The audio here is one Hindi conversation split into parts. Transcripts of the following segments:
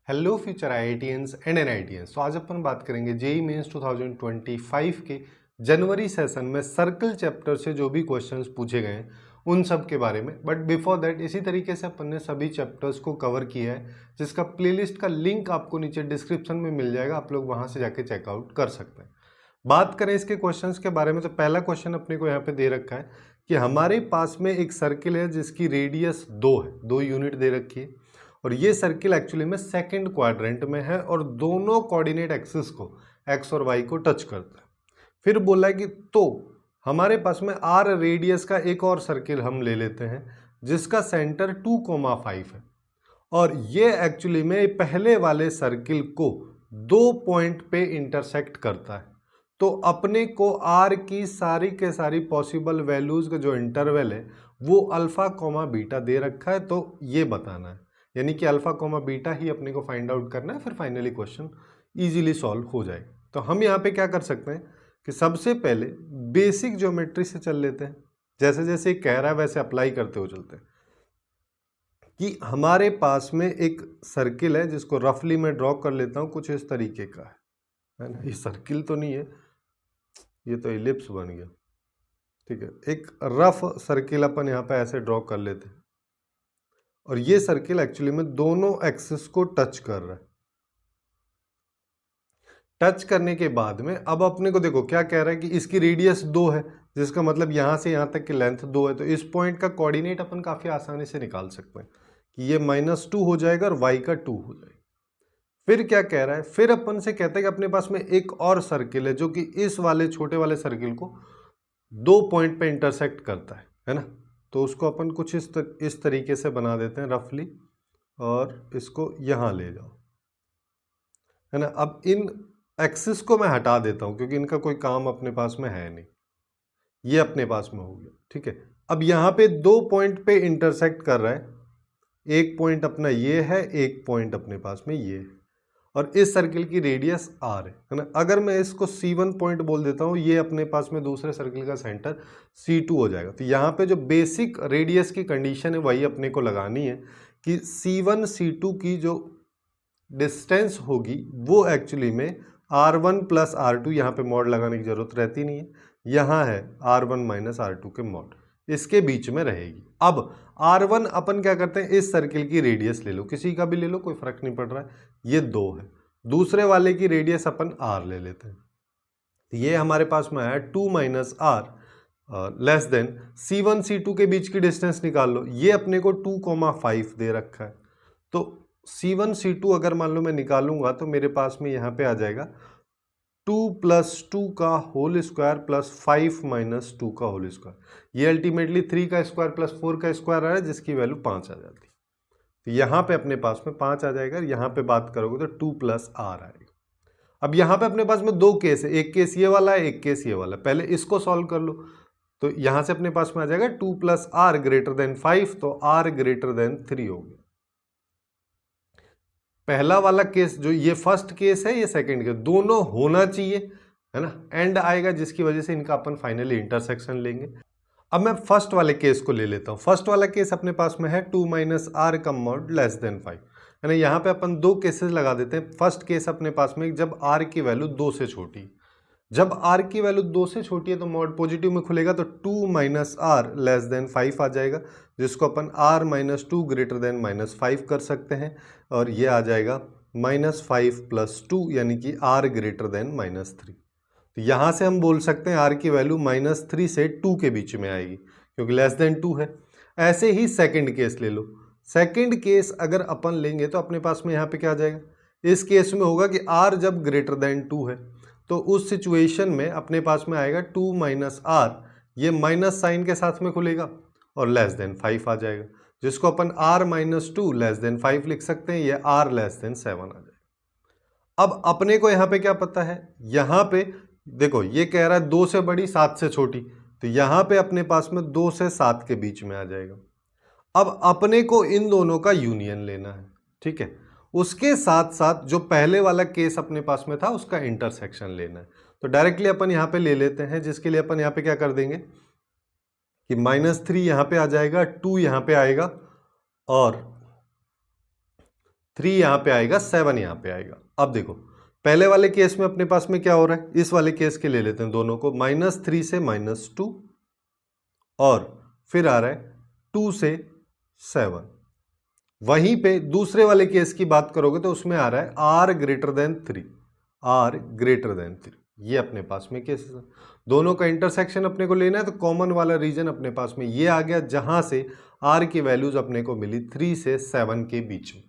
Hello future IITians and NITians. तो आज अपन बात करेंगे जेईई मेंस 2025 के जनवरी सेशन में सर्कल चैप्टर से जो भी क्वेश्चंस पूछे गए हैं उन सब के बारे में। बट बिफोर दैट इसी तरीके से अपन ने सभी चैप्टर्स को कवर किया है, जिसका प्लेलिस्ट का लिंक आपको नीचे डिस्क्रिप्शन में मिल जाएगा, आप लोग वहाँ से जाके चेकआउट कर सकते हैं। बात करें इसके क्वेश्चंस के बारे में तो पहला क्वेश्चन अपने को यहाँ पे दे रखा है कि हमारे पास में एक सर्किल है जिसकी रेडियस 2 है, 2 यूनिट दे रखी है और ये सर्किल एक्चुअली में सेकंड क्वाड्रेंट में है और दोनों कोऑर्डिनेट एक्सिस को एक्स और वाई को टच करता है। फिर बोला है कि तो हमारे पास में आर रेडियस का एक और सर्किल हम ले लेते हैं जिसका सेंटर 2,5 है और ये एक्चुअली में पहले वाले सर्किल को 2 पॉइंट पे इंटरसेक्ट करता है। तो अपने को आर की सारी के सारी पॉसिबल वैल्यूज का जो इंटरवल है वो अल्फा कोमा बीटा दे रखा है, तो ये बताना है, यानी कि अल्फा कोमा बीटा ही अपने को फाइंड आउट करना है। फिर फाइनली क्वेश्चन इजीली सॉल्व हो जाएगा। तो हम यहाँ पे क्या कर सकते हैं कि सबसे पहले बेसिक ज्योमेट्री से चल लेते हैं, जैसे जैसे कह रहा है वैसे अप्लाई करते हो चलते हैं। कि हमारे पास में एक सर्किल है जिसको रफली मैं ड्रॉ कर लेता हूँ, कुछ इस तरीके का है ना। ये सर्किल तो नहीं है, ये तो इलिप्स बन गया, ठीक है। एक रफ सर्किल अपन यहाँ पे ऐसे ड्रॉ कर लेते हैं और ये सर्किल एक्चुअली में दोनों एक्सिस को टच कर रहा है। टच करने के बाद में अब अपने को देखो क्या कह रहा है कि इसकी रेडियस 2 है, जिसका मतलब यहां से यहां तक की लेंथ 2 है। तो इस पॉइंट का कोऑर्डिनेट अपन काफी आसानी से निकाल सकते हैं कि ये -2 हो जाएगा और y का 2 हो जाएगा। फिर क्या कह रहा है, फिर अपन से कहता है कि अपने पास में एक और सर्किल है जो कि इस वाले छोटे वाले सर्किल को 2 पॉइंट पे इंटरसेक्ट करता है ना। तो उसको अपन कुछ इस तरीके से बना देते हैं रफली और इसको यहां ले जाओ, है ना। अब इन एक्सिस को मैं हटा देता हूं क्योंकि इनका कोई काम अपने पास में है नहीं, ये अपने पास में हो गया, ठीक है। अब यहाँ पे 2 पॉइंट पे इंटरसेक्ट कर रहा है, एक पॉइंट अपना ये है, एक पॉइंट अपने पास में ये है और इस सर्किल की रेडियस r है ना। अगर मैं इसको C1 पॉइंट बोल देता हूँ, ये अपने पास में दूसरे सर्किल का सेंटर C2 हो जाएगा। तो यहाँ पे जो बेसिक रेडियस की कंडीशन है वही अपने को लगानी है कि C1 C2 की जो डिस्टेंस होगी वो एक्चुअली में R1 प्लस R2, यहाँ पे मॉड लगाने की जरूरत रहती नहीं है, यहाँ है R1 माइनस R2 के मॉड, इसके बीच में रहेगी। अब R1 अपन क्या करते हैं, इस सर्किल की रेडियस ले लो, किसी का भी ले लो, कोई फर्क नहीं पड़ रहा है, ये 2 है। दूसरे वाले की रेडियस अपन R ले लेते हैं, तो ये हमारे पास में है 2 minus R less than C1 C2 के बीच की डिस्टेंस निकाल लो, ये अपने को 2,5 दे रखा है। तो C1 C2 अगर मान लो मैं निकालूंगा तो मेरे पास में यहाँ पे आ जाएगा 2 प्लस 2 का होल स्क्वायर प्लस 5 माइनस 2 का होल स्क्वायर। ये अल्टीमेटली 3 का स्क्वायर प्लस 4 का स्क्वायर आ रहा है, जिसकी वैल्यू 5 आ जाती है। तो यहाँ पे अपने पास में 5 आ जाएगा, यहाँ पे बात करोगे तो 2 प्लस R आएगा। अब यहाँ पे अपने पास में 2 केस है, एक केस ये वाला है, एक केस ये वाला। पहले इसको सॉल्व कर लो, तो यहाँ से अपने पास में आ जाएगा 2 प्लस R ग्रेटर देन 5, तो R ग्रेटर देन 3 हो गया। पहला वाला केस जो ये फर्स्ट केस है, ये सेकंड केस, दोनों होना चाहिए, है ना। एंड आएगा जिसकी वजह से इनका अपन फाइनली इंटरसेक्शन लेंगे। अब मैं फर्स्ट वाले केस को ले लेता हूँ। फर्स्ट वाला केस अपने पास में है 2 माइनस R का मॉड लेस देन 5, है ना। यहाँ पे अपन 2 केसेस लगा देते हैं। फर्स्ट केस अपने पास में जब R की वैल्यू 2 से छोटी, जब R की वैल्यू 2 से छोटी है तो मॉड पॉजिटिव में खुलेगा, तो 2 माइनस R लेस देन 5 आ जाएगा, जिसको अपन R minus 2 greater than minus 5 कर सकते हैं और ये आ जाएगा -5 प्लस 2, यानी कि R ग्रेटर देन -3। तो यहाँ से हम बोल सकते हैं R की वैल्यू -3 से 2 के बीच में आएगी क्योंकि लेस देन 2 है। ऐसे ही सेकेंड केस ले लो। सेकेंड केस अगर अपन लेंगे तो अपने पास में यहाँ पे क्या आ जाएगा, इस केस में होगा कि R जब ग्रेटर देन 2 है तो उस सिचुएशन में अपने पास में आएगा 2 माइनस R, ये माइनस साइन के साथ में खुलेगा और लेस देन 5 आ जाएगा, जिसको अपन R माइनस 2 लेस देन 5 लिख सकते हैं, ये R लेस देन 7 आ जाएगा। अब अपने को यहाँ पे क्या पता है, यहाँ पे देखो ये कह रहा है 2 से बड़ी 7 से छोटी, तो यहाँ पे अपने पास में 2 से 7 के बीच में आ जाएगा। अब अपने को इन दोनों का यूनियन लेना है, ठीक है। उसके साथ साथ जो पहले वाला केस अपने पास में था उसका इंटरसेक्शन लेना है। तो डायरेक्टली अपन यहाँ पे ले लेते हैं, जिसके लिए अपन यहाँ पे क्या कर देंगे कि -3 यहाँ पे आ जाएगा, 2 यहाँ पे आएगा और 3 यहाँ पे आएगा, 7 यहाँ पे आएगा। अब देखो पहले वाले केस में अपने पास में क्या हो रहा है, इस वाले केस के ले लेते हैं दोनों को, -3 से -2 और फिर आ रहा है 2 से 7। वहीं पे दूसरे वाले केस की बात करोगे तो उसमें आ रहा है r greater than 3, r greater than 3। ये अपने पास में केसेस है, दोनों का इंटरसेक्शन अपने को लेना है, तो कॉमन वाला रीजन अपने पास में ये आ गया जहां से r की वैल्यूज अपने को मिली 3 से 7 के बीच में।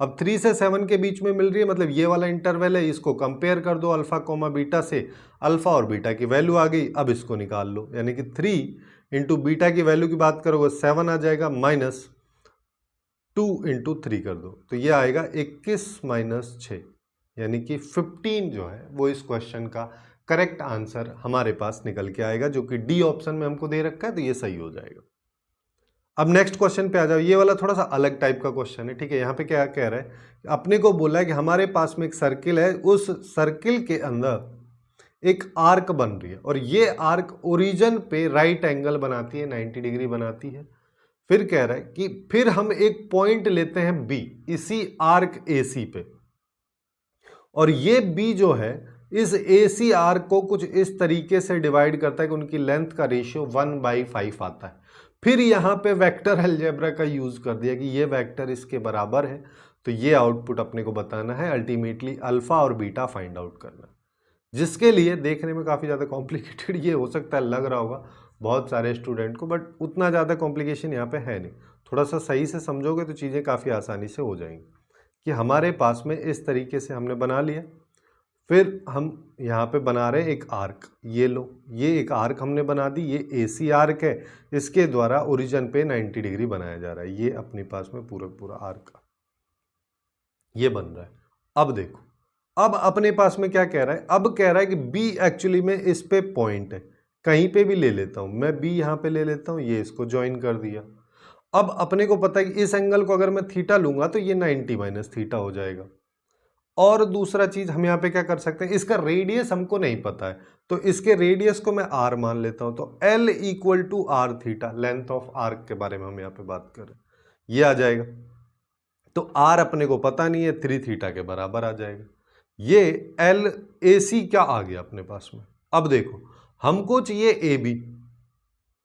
अब 3 से 7 के बीच में मिल रही है, मतलब ये वाला इंटरवल है, इसको कंपेयर कर दो अल्फा कोमा बीटा से, अल्फा और बीटा की वैल्यू आ गई। अब इसको निकाल लो, यानी कि 3 इंटू बीटा की वैल्यू की बात करोगे 7 आ जाएगा, -2 इंटू 3 कर दो तो ये आएगा 21 - 6, यानी कि 15 जो है वो इस क्वेश्चन का करेक्ट आंसर हमारे पास निकल के आएगा, जो कि डी ऑप्शन में हमको दे रखा है, तो ये सही हो जाएगा। अब नेक्स्ट क्वेश्चन पे आ जाओ, ये वाला थोड़ा सा अलग टाइप का क्वेश्चन है, ठीक है। यहाँ पे क्या कह रहा है, अपने को बोला है कि हमारे पास में एक सर्किल है, उस सर्किल के अंदर एक आर्क बन रही है और ये आर्क ओरिजिन पे राइट एंगल बनाती है, 90 डिग्री बनाती है। फिर कह रहा है कि फिर हम एक पॉइंट लेते हैं बी इसी आर्क AC पे, और ये बी जो है इस AC आर्क को कुछ इस तरीके से डिवाइड करता है कि उनकी लेंथ का रेशियो 1/5 आता है। फिर यहाँ पे वेक्टर अलजेब्रा का यूज कर दिया कि ये वेक्टर इसके बराबर है, तो ये आउटपुट अपने को बताना है, अल्टीमेटली अल्फा और बीटा फाइंड आउट करना, जिसके लिए देखने में काफ़ी ज़्यादा कॉम्प्लिकेटेड ये हो सकता है, लग रहा होगा बहुत सारे स्टूडेंट को, बट उतना ज़्यादा कॉम्प्लिकेशन यहाँ पे है नहीं। थोड़ा सा सही से समझोगे तो चीज़ें काफ़ी आसानी से हो जाएंगी। कि हमारे पास में इस तरीके से हमने बना लिया, फिर हम यहाँ पे बना रहे हैं एक आर्क, ये लो, ये एक आर्क हमने बना दी, ये AC आर्क है, इसके द्वारा ओरिजिन पे 90 डिग्री बनाया जा रहा है, ये अपने पास में पूरा आर्क ये बन रहा है। अब देखो, अब अपने पास में क्या कह रहा है, अब कह रहा है कि B एक्चुअली में इस पे पॉइंट है, कहीं पे भी ले लेता हूं मैं, B यहाँ पे ले लेता हूं, ये इसको ज्वाइन कर दिया। अब अपने को पता है कि इस एंगल को अगर मैं थीटा लूंगा तो ये 90 - थीटा हो जाएगा। और दूसरा चीज हम यहाँ पे क्या कर सकते हैं, इसका रेडियस हमको नहीं पता है, तो इसके रेडियस को मैं r मान लेता हूं, तो L = r theta, length of arc के बारे में हम यहाँ पे बात कर रहे हैं, ये आ जाएगा। तो r अपने को पता नहीं है, 3 थीटा के बराबर आ जाएगा। ये LAC क्या आ गया अपने पास में। अब देखो हमको चाहिए AB,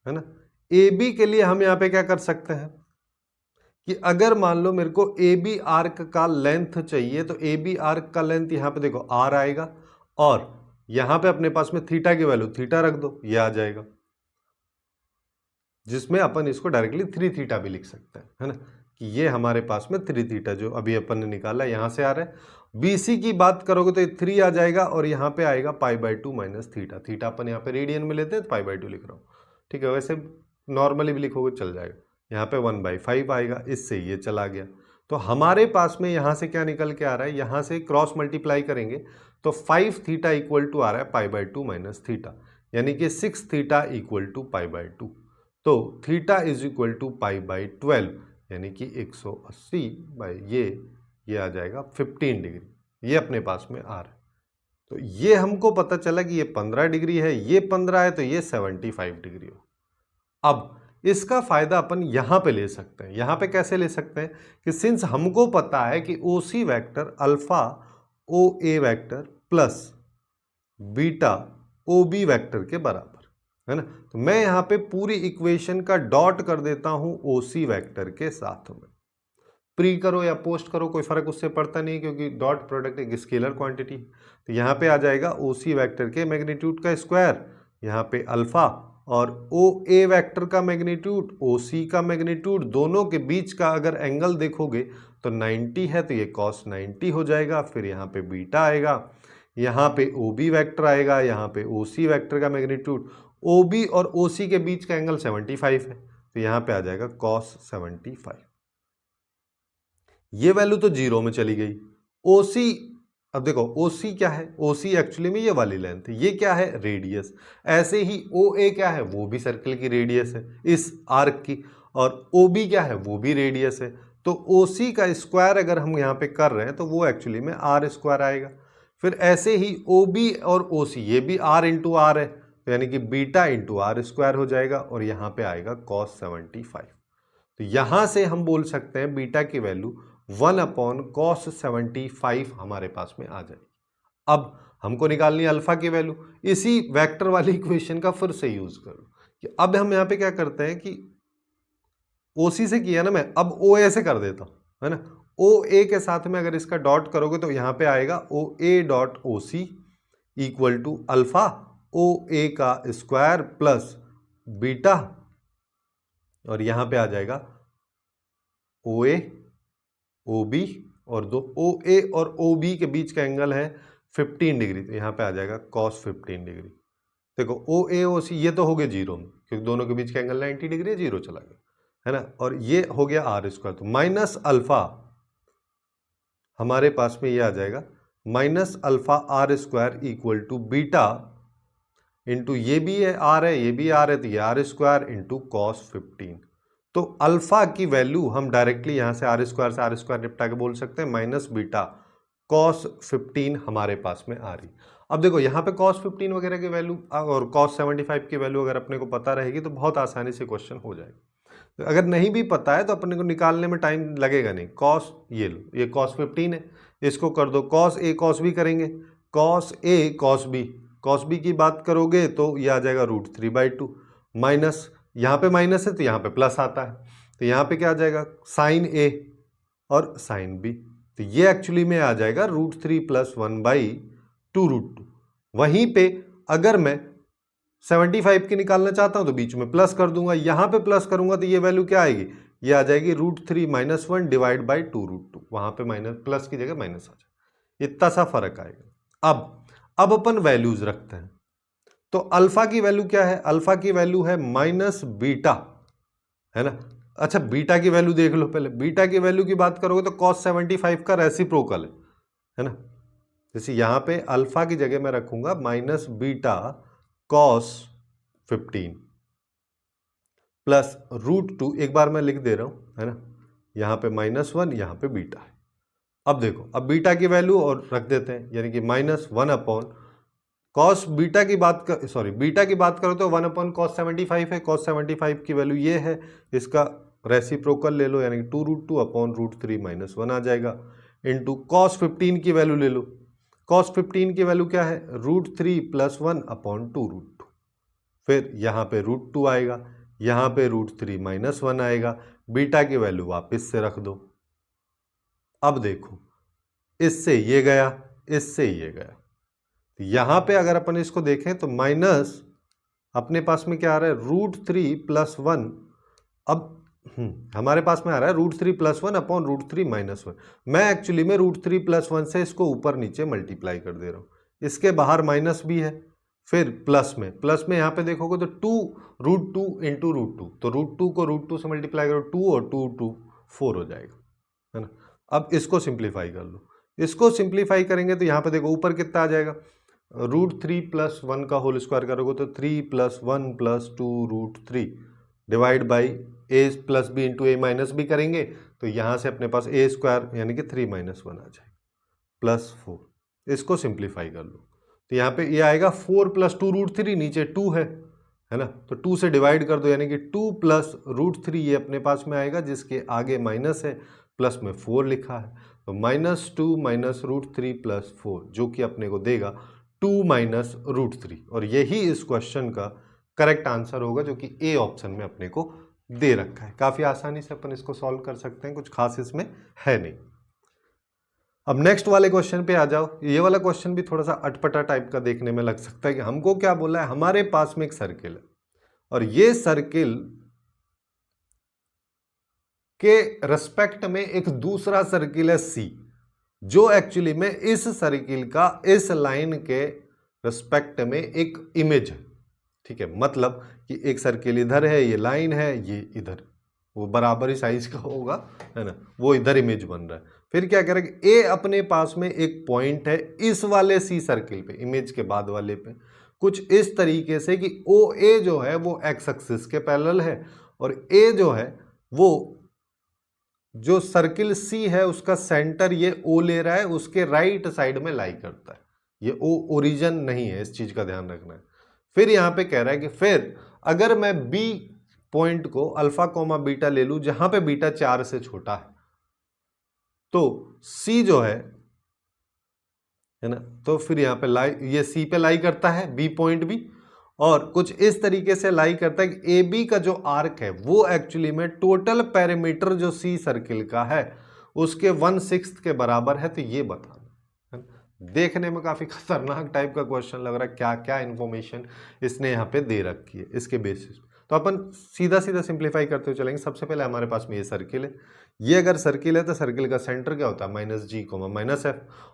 है ना। AB के लिए हम यहाँ पे क्या कर सकते हैं कि अगर मान लो मेरे को AB आर्क का लेंथ चाहिए, तो AB आर्क का लेंथ यहाँ पे देखो R आएगा, और यहाँ पे अपने पास में थीटा की वैल्यू थीटा रख दो, ये आ जाएगा, जिसमें अपन इसको डायरेक्टली 3 थीटा भी लिख सकते हैं, है ना, कि ये हमारे पास में 3 थीटा जो अभी अपन ने निकाला यहाँ से आ रहा है। BC की बात करोगे तो ये 3 आ जाएगा, और यहाँ पे आएगा π/2 - थीटा, थीटा अपन यहाँ पे रेडियन में लेते हैं, तो π/2 लिख रहा हूँ, ठीक है। वैसे नॉर्मली भी लिखोगे चल जाएगा, यहाँ पे 1/5 आएगा, इससे ये चला गया। तो हमारे पास में यहाँ से क्या निकल के आ रहा है, यहाँ से क्रॉस मल्टीप्लाई करेंगे तो 5 थीटा = आ रहा है π/2 - थीटा, यानी कि 6 थीटा = π/2। तो थीटा = π/12, यानी कि 180 बाई ये आ जाएगा 15 डिग्री, ये अपने पास में आ रहा है। तो ये हमको पता चला कि ये 15 डिग्री है, ये 15 है, तो ये 75 डिग्री हो। अब इसका फायदा अपन यहां पे ले सकते हैं। यहां पे कैसे ले सकते हैं कि सिंस हमको पता है कि OC vector alpha OA vector plus beta OB vector के बराबर, है ना, तो मैं यहां पे पूरी इक्वेशन का डॉट कर देता हूं OC वेक्टर के साथ में। प्री करो या पोस्ट करो कोई फर्क उससे पड़ता नहीं, क्योंकि डॉट प्रोडक्ट एक स्केलर क्वांटिटी। तो यहाँ पे आ जाएगा OC वेक्टर के मैग्नीट्यूड का स्क्वायर, यहाँ पे अल्फा, और OA वेक्टर का मैग्नीट्यूड, OC का मैग्नीट्यूड, दोनों के बीच का अगर एंगल देखोगे तो 90 है, तो ये cos 90 हो जाएगा। फिर यहाँ पे बीटा आएगा, यहाँ पे OB वेक्टर आएगा, यहाँ पे OC वेक्टर का मैग्नीट्यूड, OB और OC के बीच का एंगल 75 है, तो यहाँ पे आ जाएगा cos 75। ये वैल्यू तो 0 में चली गई। OC, अब देखो OC क्या है, OC एक्चुअली में ये वाली लेंथ, ये क्या है, रेडियस। ऐसे ही OA क्या है, वो भी सर्कल की रेडियस है इस आर्क की, और OB क्या है, वो भी रेडियस है। तो OC का स्क्वायर अगर हम यहाँ पे कर रहे हैं तो वो एक्चुअली में R² आएगा। फिर ऐसे ही OB और OC ये भी R × R है, तो यानी कि बीटा × R² हो जाएगा, और यहाँ पे आएगा cos 75। तो यहाँ से हम बोल सकते हैं बीटा की वैल्यू 1/cos75 हमारे पास में आ जाएगी। अब हमको निकालनी है अल्फा की वैल्यू। इसी वेक्टर वाली इक्वेशन का फिर से यूज करो कि अब हम यहाँ पे क्या करते हैं कि OC से किया ना मैं, अब OA से कर देता हूं, है ना। OA के साथ में अगर इसका डॉट करोगे तो यहां पे आएगा OA dot OC equal to alpha OA का स्क्वायर प्लस बीटा, और यहां पे आ जाएगा OA OB, और दो OA और OB के बीच का एंगल है 15 डिग्री, तो यहां पे आ जाएगा cos 15 डिग्री। देखो OA OC ये तो हो गए जीरो में, क्योंकि दोनों के बीच का एंगल 90 डिग्री है, जीरो चला गया, है ना। और ये हो गया आर स्क्वायर, तो माइनस अल्फा हमारे पास में ये आ जाएगा minus alpha R square equal to beta into ये भी है आर है, ये भी आर है, तो ये आर स्क्वायर इंटू कॉस 15। तो अल्फा की वैल्यू हम डायरेक्टली यहां से आर स्क्वायर निपटा के बोल सकते हैं माइनस बीटा कॉस 15 हमारे पास में आ रही। अब देखो यहाँ पे cos 15 वगैरह की वैल्यू और cos 75 की वैल्यू अगर अपने को पता रहेगी तो बहुत आसानी से क्वेश्चन हो जाएगा। तो अगर नहीं भी पता है तो अपने को निकालने में टाइम लगेगा नहीं। cos ये लो, ये cos 15 है, इसको कर दो cos A cos B करेंगे, cos A cos B की बात करोगे तो ये आ जाएगा √3/2 माइनस, यहाँ पे माइनस है तो यहाँ पे प्लस आता है, तो यहाँ पे क्या आ जाएगा sin A और sin B, तो ये एक्चुअली में आ जाएगा √3 + 1/2√2। वहीं पे अगर मैं 75 की निकालना चाहता हूं तो बीच में प्लस कर दूंगा, यहां पे प्लस करूंगा तो ये वैल्यू क्या आएगी, ये आ जाएगी √3 - 1 डिवाइड बाई 2√2, वहां पे माइनस प्लस की जगह माइनस आ जाए, इतना सा फर्क आएगा। अब अपन वैल्यूज रखते हैं, तो अल्फा की वैल्यू क्या है, अल्फा की वैल्यू है माइनस बीटा, है ना। अच्छा बीटा की वैल्यू देख लो पहले, बीटा की वैल्यू की बात करोगे तो cos 75 का रेसिप्रोकल है ना। जैसे यहां पे अल्फा की जगह मैं रखूंगा माइनस बीटा cos 15 प्लस √2, एक बार मैं लिख दे रहा हूं, है ना, यहां पे -1, यहां पे बीटा है। अब देखो, अब बीटा की वैल्यू और रख देते हैं, यानी कि -1 cos बीटा की बात कर, सॉरी बीटा की बात करो तो 1/cos 75 है, cos 75 की वैल्यू ये है, इसका रेसिप्रोकल ले लो यानी कि 2√2/√3 - 1 आ जाएगा, इंटू cos 15 की वैल्यू ले लो, cos 15 की वैल्यू क्या है, √3 + 1/2√2, फिर यहाँ पे √2 आएगा, यहाँ पे √3 - 1 आएगा, बीटा की वैल्यू वापस से रख दो। अब देखो इससे ये गया, इससे ये गया, यहां पे अगर अपन इसको देखें तो माइनस अपने पास में क्या आ रहा है, √3 + 1, अब हमारे पास में आ रहा है √3 + 1/√3 - 1। मैं एक्चुअली में √3 + 1 से इसको ऊपर नीचे मल्टीप्लाई कर दे रहा हूं, इसके बाहर माइनस भी है, फिर प्लस में यहाँ पे देखोगे तो 2√2 × √2, तो √2 को √2 से मल्टीप्लाई करो 2 और 2 2 4 हो जाएगा, है ना। अब इसको सिंप्लीफाई कर लो, इसको सिंप्लीफाई करेंगे तो यहाँ पे देखो ऊपर कितना आ जाएगा, √3 + 1 का होल स्क्वायर करोगे तो 3 + 1 + 2√3 divide by a + b × a - b करेंगे तो यहाँ से अपने पास a² यानी कि 3 - 1 आ जाएगा +4, इसको सिंप्लीफाई कर लो तो यहाँ पे ये आएगा 4 + 2√3, नीचे 2 है ना, तो 2 से डिवाइड कर दो यानी कि 2 + √3 ये अपने पास में आएगा, जिसके आगे माइनस है, प्लस में 4 लिखा है, तो -2 - √3 + 4 जो कि अपने को देगा 2 - √3, और यही इस क्वेश्चन का करेक्ट आंसर होगा जो कि ए ऑप्शन में अपने को दे रखा है। काफी आसानी से अपन इसको सॉल्व कर सकते हैं, कुछ खास इसमें है नहीं। अब नेक्स्ट वाले क्वेश्चन पे आ जाओ। ये वाला क्वेश्चन भी थोड़ा सा अटपटा टाइप का देखने में लग सकता है कि हमको क्या बोला है, हमारे पास में एक सर्किल है और ये सर्किल के रिस्पेक्ट में एक दूसरा सर्किल है सी, जो एक्चुअली में इस सर्किल का इस लाइन के रिस्पेक्ट में एक इमेज है। ठीक है, मतलब कि एक सर्किल इधर है, ये लाइन है, ये इधर, वो बराबर ही साइज का होगा, है ना, वो इधर इमेज बन रहा है। फिर क्या करेंगे, ए अपने पास में एक पॉइंट है इस वाले सी सर्किल पे, इमेज के बाद वाले पे, कुछ इस तरीके से कि ओ ए जो है वो एक्स एक्सिस के पैरेलल है और ए जो है वो जो सर्किल सी है उसका सेंटर ये ओ ले रहा है, उसके राइट साइड में लाई करता है, ये ओ ओरिजिन नहीं है, इस चीज का ध्यान रखना है। फिर यहां पे कह रहा है कि फिर अगर मैं बी पॉइंट को अल्फा कोमा बीटा ले लूं जहां पे बीटा 4 से छोटा है, तो C जो है ना, तो फिर यहाँ पे लाई, ये C पे लाई करता है B पॉइंट भी, और कुछ इस तरीके से लाई करता है कि AB का जो आर्क है वो एक्चुअली में टोटल पेरीमीटर जो C सर्किल का है उसके 1/6 के बराबर है। तो ये बताना है। देखने में काफी खतरनाक टाइप का क्वेश्चन लग रहा है, क्या क्या इंफॉर्मेशन इसने यहाँ पे दे रखी है इसके बेसिस। तो अपन सीधा सीधा सिंप्लीफाई करते हुए चलेंगे। सबसे पहले हमारे पास में ये सर्किल है, ये अगर सर्किल है तो सर्किल का सेंटर क्या होता है -g, -f,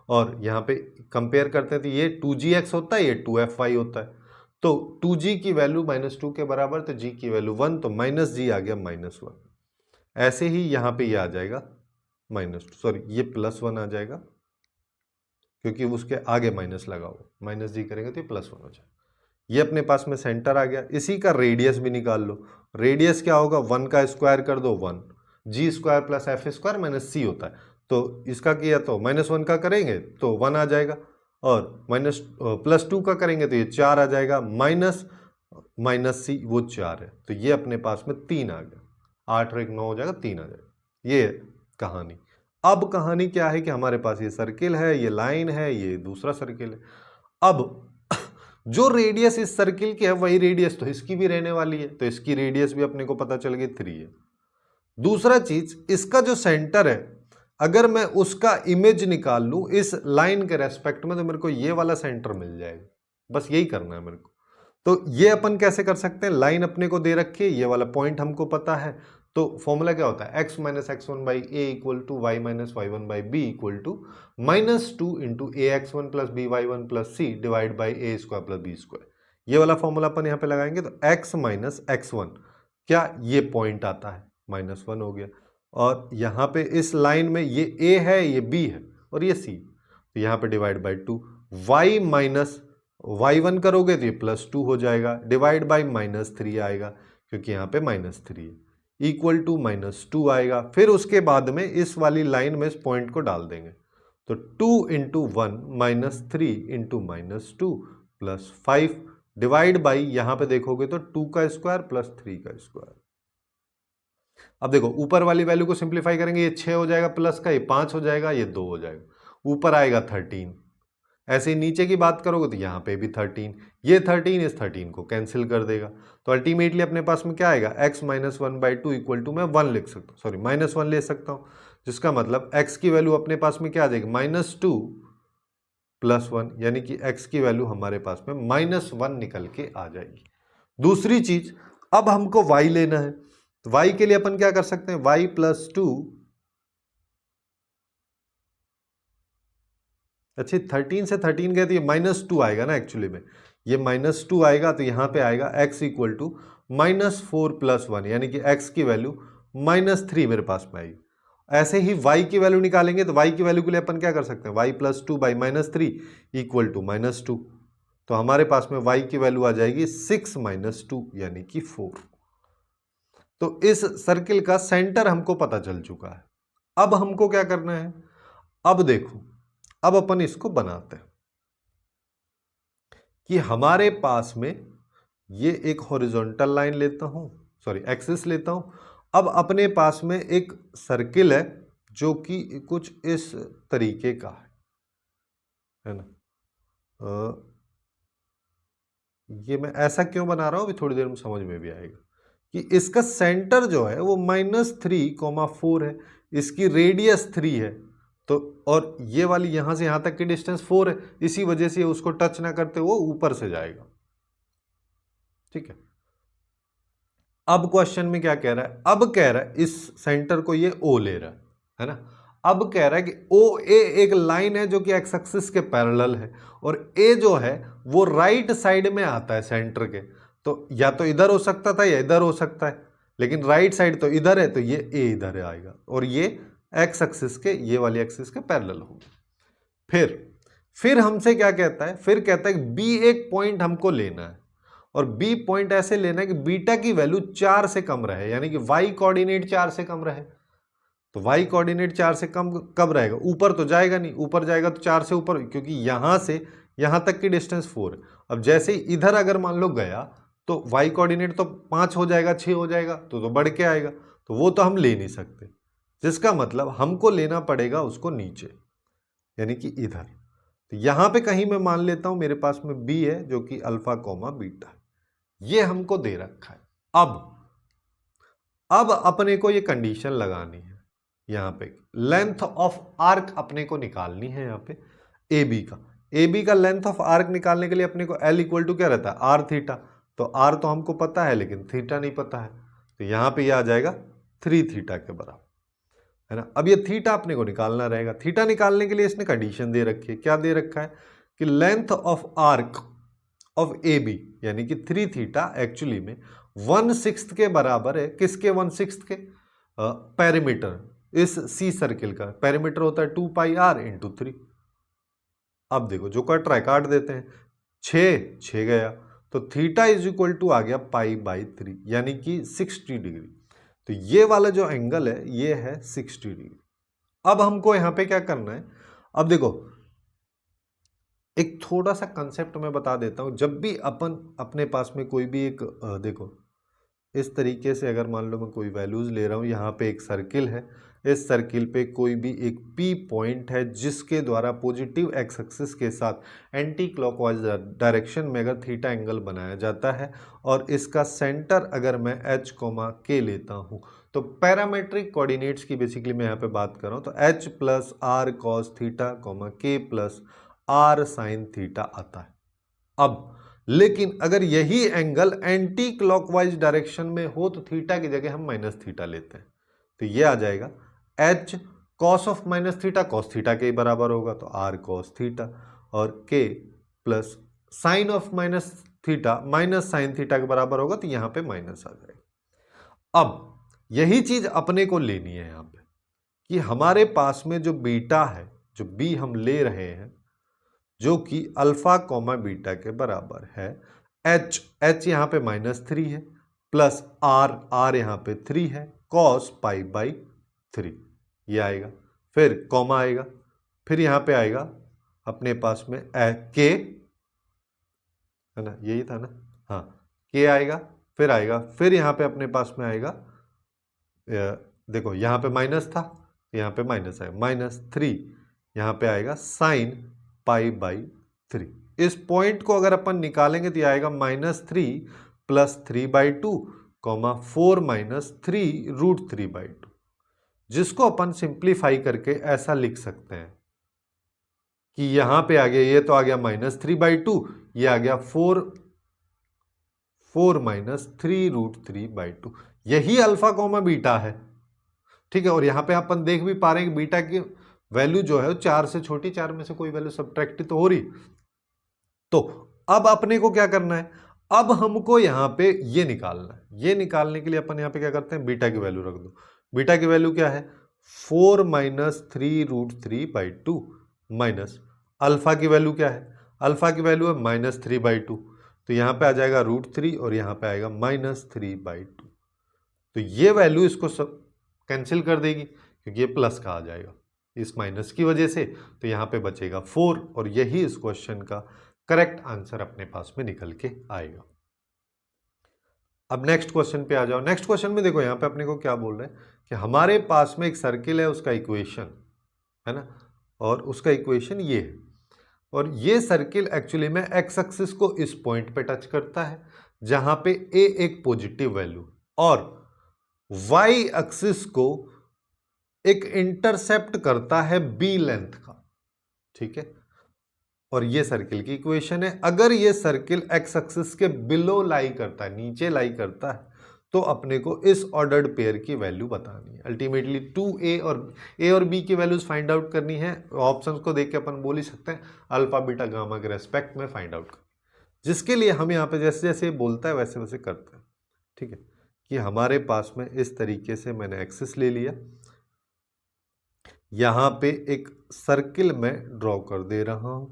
और यहाँ पे कंपेयर करते हैं तो ये 2gx होता है, ये 2fy होता है। तो 2g की वैल्यू -2 के बराबर, तो g की वैल्यू 1, तो -g आ गया -1। ऐसे ही यहाँ पे ये आ जाएगा -2, सॉरी ये +1 आ जाएगा क्योंकि उसके आगे माइनस लगा हुआ, -g करेंगे तो ये +1 हो जाएगा। ये अपने पास में सेंटर आ गया। इसी का रेडियस भी निकाल लो। रेडियस क्या होगा, 1 का स्क्वायर कर दो 1, g² + f² - c होता है। तो इसका किया तो -1 का करेंगे तो 1 आ जाएगा, और +2 का करेंगे तो ये 4 आ जाएगा, माइनस c वो 4 है, तो ये अपने पास में 3 आ गया। 8 और 1 9 हो जाएगा, 3 आ जाएगा। ये कहानी। अब कहानी क्या है कि हमारे पास ये सर्किल है, ये लाइन है, ये दूसरा सर्किल है। अब जो रेडियस इस सर्किल की है वही रेडियस तो इसकी भी रहने वाली है, तो इसकी रेडियस भी अपने को पता चल गई 3 है। दूसरा चीज, इसका जो सेंटर है अगर मैं उसका इमेज निकाल लूं इस लाइन के रेस्पेक्ट में तो मेरे को ये वाला सेंटर मिल जाएगा। बस यही करना है मेरे को। तो ये अपन कैसे कर सकते हैं, लाइन अपने को दे रखी है, ये वाला पॉइंट हमको पता है, तो फॉर्मूला क्या होता है, x - x1/a = y - y1/b = -2 × ax1 + by1 + c / a² + b²। ये वाला फॉर्मूला अपन यहाँ पे लगाएंगे तो x - x1 क्या ये पॉइंट आता है, -1 हो गया, और यहाँ पे इस लाइन में ये a है, ये b है, और ये c, तो यहाँ पे /2 y - y1 करोगे तो ये +2 हो जाएगा, डिवाइड बाई -3 आएगा क्योंकि यहाँ पे -3 है, इक्वल टू -2 आएगा। फिर उसके बाद में इस वाली लाइन में इस पॉइंट को डाल देंगे, तो 2 × 1 - 3 × -2 + 5 डिवाइड बाई, यहाँ पे देखोगे तो 2 का स्क्वायर + 3 का स्क्वायर। अब देखो ऊपर वाली वैल्यू को सिंप्लीफाई करेंगे, ये 6 हो जाएगा, प्लस का ये 5 हो जाएगा, ये 2 हो जाएगा, ऊपर आएगा 13। ऐसे ही नीचे की बात करोगे तो यहाँ पे भी 13, ये 13 इस 13 को कैंसिल कर देगा, तो अल्टीमेटली अपने पास में क्या आएगा, x - 1/2 इक्वल टू मैं 1 लिख सकता हूँ, सॉरी -1 ले सकता हूँ, जिसका मतलब x की वैल्यू अपने पास में क्या आ जाएगी, -2 + 1, यानी कि x की वैल्यू हमारे पास में -1 निकल के आ जाएगी। दूसरी चीज, अब हमको y लेना है, तो y के लिए अपन क्या कर सकते हैं, y + 2, अच्छा 13 से 13 गए तो ये -2 आएगा ना, एक्चुअली में ये -2 आएगा, तो यहाँ पे आएगा x = -4 + 1, यानी कि x की वैल्यू -3 मेरे पास में आएगी। ऐसे ही y की वैल्यू निकालेंगे तो y की वैल्यू के लिए अपन क्या कर सकते हैं, y + 2/-3 = -2, तो हमारे पास में y की वैल्यू आ जाएगी 6 - 2 यानी कि 4। तो इस सर्किल का सेंटर हमको पता चल चुका है। अब हमको क्या करना है, अब देखो, अब अपन इसको बनाते हैं कि हमारे पास में ये एक हॉरिजॉन्टल लाइन लेता हूं, सॉरी एक्सिस लेता हूं। अब अपने पास में एक सर्किल है जो कि कुछ इस तरीके का है ना, ये मैं ऐसा क्यों बना रहा हूं अभी थोड़ी देर में समझ में भी आएगा कि इसका सेंटर जो है वो -3,4 है, इसकी रेडियस 3 है, तो और ये वाली यहां से यहां तक की डिस्टेंस 4 है, इसी वजह से उसको टच ना करते वो ऊपर से जाएगा। ठीक है, अब क्वेश्चन में क्या कह रहा है, अब कह रहा है इस सेंटर को ये O ले रहा है ना, अब कह रहा है कि OA एक लाइन है जो कि एक्स एक्सिस के पैरेलल है, और A जो है वो राइट साइड में आता है सेंटर के, तो या तो इधर हो सकता था या इधर हो सकता है, लेकिन राइट साइड तो इधर है, तो ये A इधर आएगा, और ये एक्स एक्सिस के, ये वाली एक्सिस के पैरेलल होगा। फिर हमसे क्या कहता है, फिर कहता है कि B एक पॉइंट हमको लेना है, और B पॉइंट ऐसे लेना है कि बीटा की वैल्यू 4 से कम रहे, यानी कि y कोऑर्डिनेट 4 से कम रहे। तो y कोऑर्डिनेट 4 से कम कब रहेगा, ऊपर तो जाएगा नहीं, ऊपर जाएगा तो 4 से ऊपर, क्योंकि यहां से यहां तक की डिस्टेंस 4 है। अब जैसे ही इधर अगर मान लो गया तो y कोऑर्डिनेट तो 5 हो जाएगा, 6 हो जाएगा, तो बढ़ के आएगा, तो वो तो हम ले नहीं सकते। जिसका मतलब हमको लेना पड़ेगा उसको नीचे, यानी कि इधर। तो यहां पे कहीं मैं मान लेता हूं मेरे पास में b है जो कि अल्फा कॉमा बीटा, ये हमको दे रखा है। अब अपने को ये कंडीशन लगानी है, यहां पे लेंथ ऑफ आर्क अपने को निकालनी है। यहां पे ए बी का लेंथ ऑफ आर्क निकालने के लिए अपने को L इक्वल टू क्या रहता है, आर थीटा। तो आर तो हमको पता है लेकिन थीटा नहीं पता है, तो यहां पे ये आ जाएगा 3 थीटा के बराबर, है ना। अब ये थीटा अपने को निकालना रहेगा। थीटा निकालने के लिए इसने कंडीशन दे रखी है, क्या दे रखा है कि length of arc of A B यानी कि 3 थीटा एक्चुअली में 1/6 के बराबर है। किसके 1/6 के, पेरीमीटर, इस सी सर्किल का पेरीमीटर होता है 2 पाई आर इंटू 3। अब देखो जो कट रहा है काट देते हैं, 6 गया, तो थीटा इज इक्वल टू आ गया π/3 यानी कि 60 डिग्री। तो ये वाला जो एंगल है ये है 60 डिग्री। अब हमको यहां पे क्या करना है, अब देखो एक थोड़ा सा कंसेप्ट मैं बता देता हूं। जब भी अपन अपने पास में कोई भी एक देखो इस तरीके से अगर मान लो मैं कोई वैल्यूज ले रहा हूं, यहाँ पे एक सर्किल है, इस सर्किल पे कोई भी एक P पॉइंट है जिसके द्वारा पॉजिटिव एक्स एक्सिस के साथ एंटी क्लॉकवाइज डायरेक्शन में अगर थीटा एंगल बनाया जाता है और इसका सेंटर अगर मैं H, K लेता हूं, तो पैरामेट्रिक कोऑर्डिनेट्स की बेसिकली मैं यहाँ पे बात कर रहा हूं, तो H plus R cos theta K plus R sine theta आता है। अब लेकिन अगर यही एंगल एंटी क्लॉकवाइज डायरेक्शन में हो तो थीटा की जगह हम माइनस थीटा लेते हैं, तो ये आ जाएगा H cos of minus theta cos theta के बराबर होगा, तो आर कॉस थीटा, और K plus sign of minus theta minus sine theta के बराबर होगा, तो यहां पे माइनस आ जाएगा। अब यही चीज अपने को लेनी है यहां पे कि हमारे पास में जो बीटा है, जो बी हम ले रहे हैं जो कि अल्फा कॉमा बीटा के बराबर है, H यहाँ पे -3 है, प्लस R यहाँ पे 3 है, कॉस π/3 ये आएगा, फिर कॉमा आएगा, फिर यहाँ पे आएगा अपने पास में K, है ना, यही था ना, हाँ K आएगा, फिर यहाँ पे अपने पास में आएगा, देखो यहाँ पे माइनस था, यहाँ पे माइनस आएगा, -3 यहाँ पे आएगा साइन π/3। इस पॉइंट को अगर अपन निकालेंगे तो आएगा -3 प्लस 3/2 4 -3 √3/2, जिसको अपन सिंप्लीफाई करके ऐसा लिख सकते हैं कि यहां पे आ गया, ये तो आ गया -3/2, ये आ गया 4 -3 √3/2। यही अल्फा कॉमा बीटा है, ठीक है। और यहां पे अपन देख भी पा रहे हैं कि बीटा की वैल्यू जो है 4 से छोटी, 4 में से कोई वैल्यू सब्ट्रैक्ट तो हो रही। तो अब अपने को क्या करना है, अब हमको यहां पे ये निकालना है। ये निकालने के लिए अपन यहां पे क्या करते हैं, बीटा की वैल्यू रख दो। बीटा की वैल्यू क्या है, 4 -3 √3/2 माइनस अल्फा की वैल्यू क्या है, अल्फा की वैल्यू है -3/2, तो यहां पे आ जाएगा √3 और यहां पे आएगा -3/2। तो ये वैल्यू इसको सब कैंसिल कर देगी क्योंकि ये प्लस का आ जाएगा इस माइनस की वजह से, तो यहां पे बचेगा 4 और यही इस क्वेश्चन का करेक्ट आंसर अपने पास में निकल के आएगा। अब नेक्स्ट क्वेश्चन पे आ जाओ। नेक्स्ट क्वेश्चन में देखो यहां पे अपने को क्या बोल रहे हैं कि हमारे पास में एक सर्किल है, उसका इक्वेशन है ना, और उसका इक्वेशन ये है, और ये सर्किल एक्चुअली में एक्स एक्सिस को इस पॉइंट पे टच करता है जहां पे ए एक पॉजिटिव वैल्यू और वाई एक्सिस को एक इंटरसेप्ट करता है बी लेंथ का, ठीक है। और ये सर्किल की इक्वेशन है। अगर ये सर्किल एक्स एक्सिस के बिलो लाई करता है, नीचे लाई करता है, तो अपने को इस ऑर्डर्ड पेयर की वैल्यू बतानी है। अल्टीमेटली 2a और b की वैल्यूज फाइंड आउट करनी है। ऑप्शंस को देख के अपन बोल ही सकते हैं अल्फा बीटा गामा के रेस्पेक्ट में फाइंड आउट कर, जिसके लिए हम यहाँ पे जैसे जैसे बोलता है वैसे वैसे करते हैं, ठीक है। कि हमारे पास में इस तरीके से मैंने एक्सिस ले लिया, यहां पे एक सर्किल में ड्रॉ कर दे रहा हूं,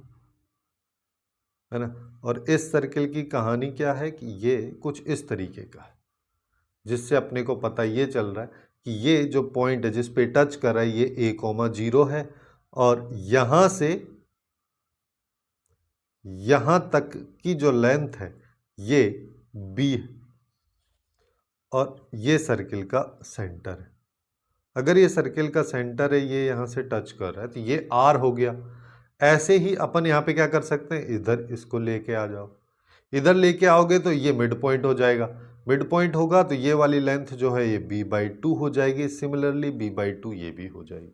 है ना। और इस सर्किल की कहानी क्या है कि ये कुछ इस तरीके का है, जिससे अपने को पता ये चल रहा है कि ये जो पॉइंट है जिस पे टच कर रहा है ये a,0 है, और यहां से यहां तक की जो लेंथ है ये b है, और ये सर्किल का सेंटर अगर ये सर्किल का सेंटर है, ये यहाँ से टच कर रहा है तो ये आर हो गया। ऐसे ही अपन यहाँ पे क्या कर सकते हैं, इधर इसको लेके आ जाओ, इधर लेके आओगे तो ये मिड पॉइंट हो जाएगा। मिड पॉइंट होगा तो ये वाली लेंथ जो है ये b/2 हो जाएगी, सिमिलरली b/2 ये भी हो जाएगी।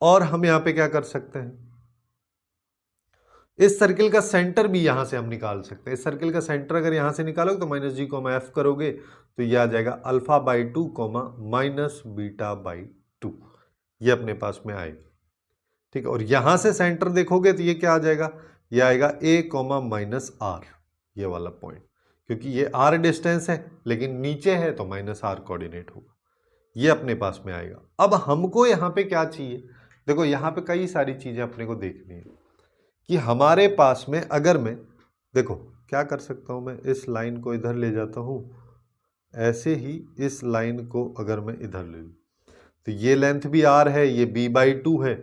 और हम यहाँ पे क्या कर सकते हैं, इस सर्किल का सेंटर भी यहां से हम निकाल सकते हैं। इस सर्किल का सेंटर अगर यहां से निकालोगे तो -g, f करोगे तो ये आ जाएगा α/2, -β/2, ये अपने पास में आएगी। ठीक है, और यहां से सेंटर देखोगे तो ये क्या आ जाएगा, ये आएगा a, -r, ये वाला पॉइंट, क्योंकि ये r डिस्टेंस है लेकिन नीचे है तो -r कोऑर्डिनेट होगा, ये अपने पास में आएगा। अब हमको यहाँ पे क्या चाहिए, देखो यहाँ पे कई सारी चीजें अपने को देखनी है कि हमारे पास में अगर मैं, देखो क्या कर सकता हूं, मैं इस लाइन को इधर ले जाता हूं, ऐसे ही इस लाइन को अगर मैं इधर ले लूं तो ये लेंथ भी r है, ये b/2 है,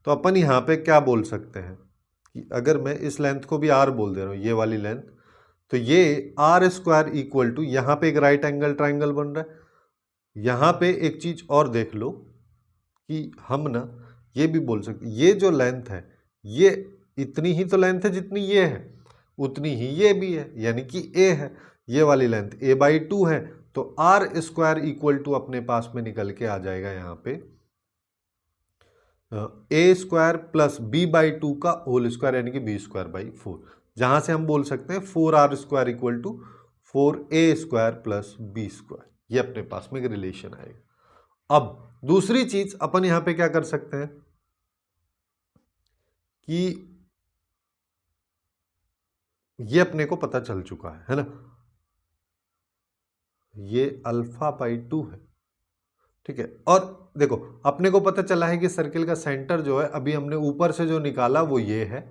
तो अपन यहाँ पे क्या बोल सकते हैं कि अगर मैं इस लेंथ को भी r बोल दे रहा हूँ, ये वाली लेंथ, तो ये r² इक्वल टू, यहाँ पे एक राइट एंगल ट्राइंगल बन रहा है। यहाँ पे एक चीज और देख लो कि हम ना ये भी बोल सकते, ये जो लेंथ है ये इतनी ही तो लेंथ है जितनी ये है, उतनी ही ये भी है, यानी कि a है, ये वाली लेंथ a/2 है, तो r² इक्वल टू अपने पास में निकल के आ जाएगा यहाँ पे a² प्लस b/2 का होल स्क्वायर, यानी कि b²/4, जहां से हम बोल सकते हैं 4r² equal to 4a² plus b², ये अपने पास में एक रिलेशन आएगा। अब दूसरी चीज अपन यहां पे क्या कर सकते हैं कि ये अपने को पता चल चुका है ना, ये α/2 है। ठीक है, और देखो अपने को पता चला है कि सर्किल का सेंटर जो है अभी हमने ऊपर से जो निकाला वो ये है,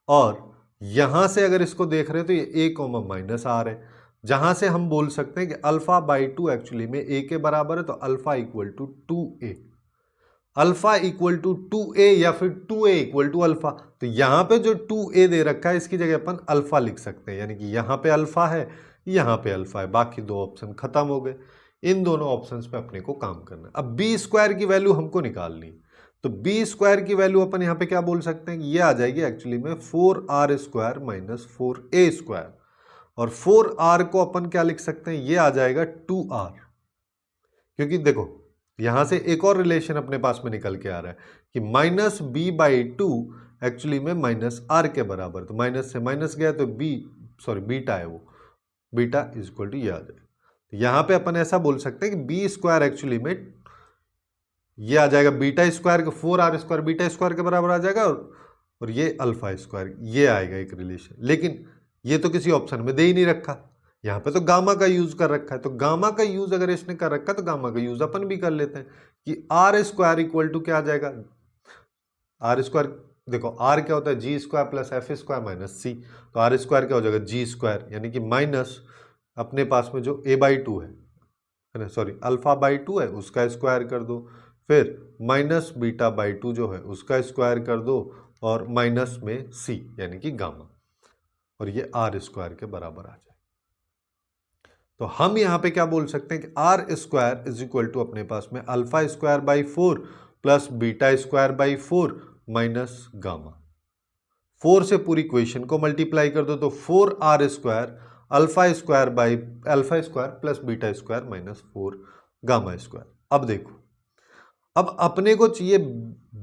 और यहां से अगर इसको देख रहे हो तो ये a, -r है, जहां से हम बोल सकते हैं कि α/2 एक्चुअली में a के बराबर है, तो α = 2a, alpha equal to 2a या फिर 2a इक्वल टू अल्फा। तो यहां पे जो 2a दे रखा है इसकी जगह अपन अल्फा लिख सकते हैं, यानी कि यहां पे अल्फा है, यहां पे अल्फा है, बाकी दो ऑप्शन खत्म हो गए। इन दोनों ऑप्शंस पे अपने को काम करना है। अब b² की वैल्यू हमको निकालनी है, तो b² की वैल्यू अपन यहां पे क्या बोल सकते हैं, ये आ जाएगी एक्चुअली में 4r² - 4a², और 4r को अपन क्या लिख सकते हैं, ये आ जाएगा 2r, क्योंकि देखो यहां से एक और रिलेशन अपने पास में निकल के आ रहा है कि -b/2 एक्चुअली में -r के बराबर, तो माइनस से माइनस गया तो बीटा है, वो बीटा इक्वल टू ये आ जाए। तो यहां पे अपन ऐसा बोल सकते हैं कि b² एक्चुअली में ये आ जाएगा β², 4r² β² के बराबर आ जाएगा, और ये α², ये आएगा एक रिलेशन। लेकिन ये तो किसी ऑप्शन में दे ही नहीं रखा, यहाँ पे तो गामा का यूज कर रखा है, तो गामा का यूज अगर इसने कर रखा है तो गामा का यूज अपन भी कर लेते हैं कि r² इक्वल टू क्या आ जाएगा, r², देखो r क्या होता है, g² प्लस f² - c, तो r² क्या हो जाएगा g², यानी कि माइनस अपने पास में जो a/2 है ना, सॉरी α/2 है उसका स्क्वायर कर दो, फिर -β/2 जो है उसका स्क्वायर कर दो, और माइनस में c यानी कि गामा, और ये r² के बराबर आ जाए। तो हम यहां पे क्या बोल सकते हैं कि r² इज इक्वल टू अपने पास में α² प्लस β² माइनस गामा। 4 से पूरी इक्वेशन को मल्टीप्लाई कर दो तो 4r² α² प्लस β² माइनस 4 गामा²। अब देखो, अब अपने को चाहिए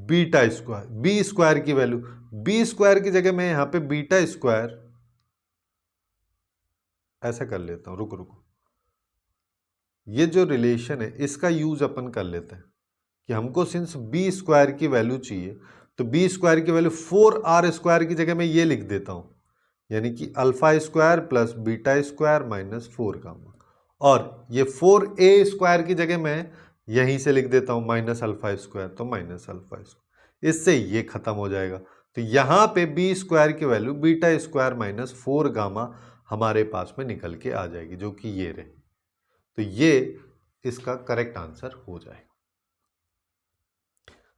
b² की वैल्यू, b² की जगह मैं यहां पे β² ऐसा कर लेता हूं, रुको ये जो रिलेशन है इसका यूज अपन कर लेते हैं कि हमको सिंस b² की वैल्यू चाहिए, तो b² की वैल्यू 4r² की जगह मैं ये लिख देता हूं, यानी कि α² प्लस β² माइनस 4 गामा, और ये 4a² की जगह मैं यहीं से लिख देता हूं -α², तो -α², इससे ये खत्म हो जाएगा। तो यहां पे b² की वैल्यू β² माइनस 4 गामा हमारे पास में निकल के आ जाएगी, जो कि ये रहे। तो ये इसका करेक्ट आंसर हो जाएगा।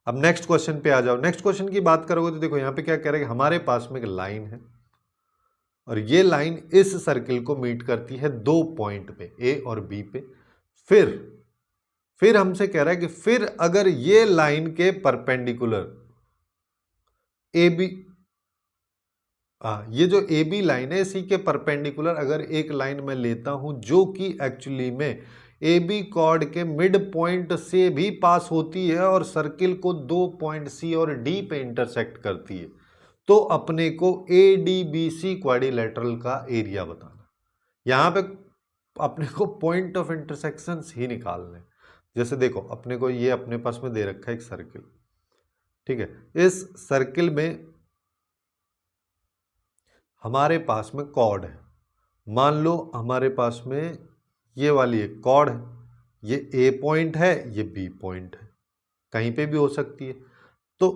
अब नेक्स्ट क्वेश्चन पे आ जाओ। नेक्स्ट क्वेश्चन की बात करोगे तो देखो यहां पे क्या कह रहे हैं, हमारे पास में एक लाइन है और ये लाइन इस सर्किल को मीट करती है 2 पॉइंट पे, ए और बी पे। फिर हमसे कह रहा है कि फिर अगर ये लाइन के परपेंडिकुलर ए बी, ये जो ए बी लाइन है इसी के परपेंडिकुलर अगर एक लाइन मैं लेता हूं जो कि एक्चुअली में ए बी कॉर्ड के मिड पॉइंट से भी पास होती है और सर्किल को 2 पॉइंट सी और डी पे इंटरसेक्ट करती है, तो अपने को A D B C quadrilateral का एरिया बताना। यहां पे अपने को पॉइंट ऑफ इंटरसेक्शन ही निकालने। जैसे देखो अपने को ये अपने पास में दे रखा है एक सर्किल, ठीक है, इस सर्किल में हमारे पास में कॉर्ड है। मान लो हमारे पास में ये वाली एक कॉर्ड है, ये ए पॉइंट है, ये बी पॉइंट है, कहीं पे भी हो सकती है। तो